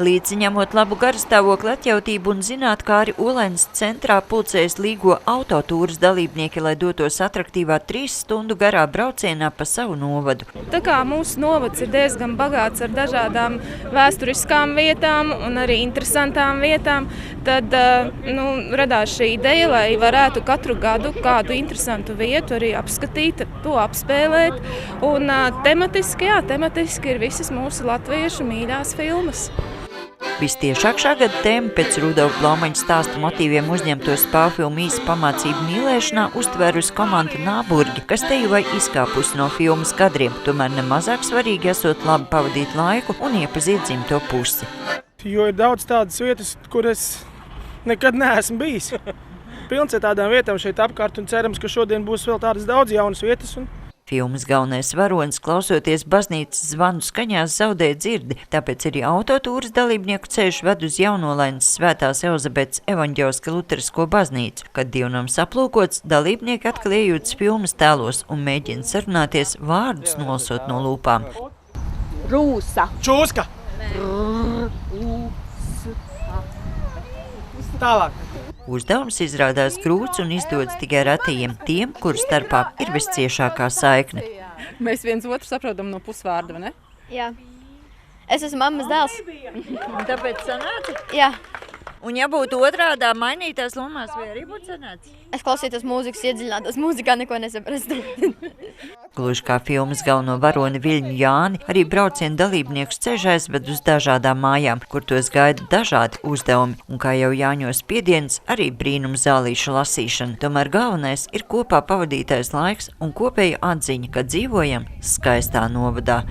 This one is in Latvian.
Līdzi ņemot labu garastāvokli, atjautību un zinātkāri Ulenes centrā pulcējas līgo autotūras dalībnieki, lai dotos atraktīvā 3 stundu garā braucienā pa savu novadu. Tā kā mūsu novads ir diezgan bagāts ar dažādām vēsturiskām vietām un arī interesantām vietām, tad radās šī ideja, lai varētu katru gadu kādu interesantu vietu arī apskatīt, to apspēlēt. Un tematiski ir visas mūsu latviešu mīļās filmas. Vistiešāk šā gada tēma pēc Rudolfa Blaumaņa stāsta motīviem uzņemto spēlfilmu īsa pamācību mīlēšanā uztvērusi komanda Nāburģi, kas te jau vai izkāpusi no filmas kadriem, tomēr nemazāk svarīgi esot labi pavadīt laiku un iepazīt dzimto pusi. Jo ir daudz tādas vietas, kur es nekad neesmu bijis. Pilns ar tādām vietām šeit apkārt un cerams, ka šodien būs vēl tādas daudz jaunas vietas. Filmas galvenais varonis, klausoties baznīcas zvanu skaņās, zaudē dzirdi, tāpēc arī autotūras dalībnieku ceļš ved uz Jaunolainas Svētās Elizabetes evaņģelisko luterisko baznīcu. Kad dievnams aplūkots, dalībnieki atkal iejūtas filmas tēlos un mēģina sarunāties vārdus nolasot no lūpām. Rūsa. Čūska. Tālāk. Uzdevums izrādās grūts un izdodas tikai retajiem, tiem, kuru starpā ir visciešākā saikne. Mēs viens otru saprotam no pusvārda, vai ne? Jā. Es esmu mammas dēls. Tāpēc sanāca? Jā. Un ja būtu otrādā mainītās lomās, vai arī būtu sanāca? Es klausītos mūzikas, iedziļinātos mūzikā, neko nesaprastu. Gluži kā filmas galveno varoni Viļņu Jāni, arī braucienu dalībniekus ceļš aizved uz dažādām mājām, kur tos gaida dažādi uzdevumi. Un kā jau Jāņos piedienas, arī brīnums zālīšu lasīšana. Tomēr galvenais ir kopā pavadītais laiks un kopēja atziņa, ka dzīvojam skaistā novadā.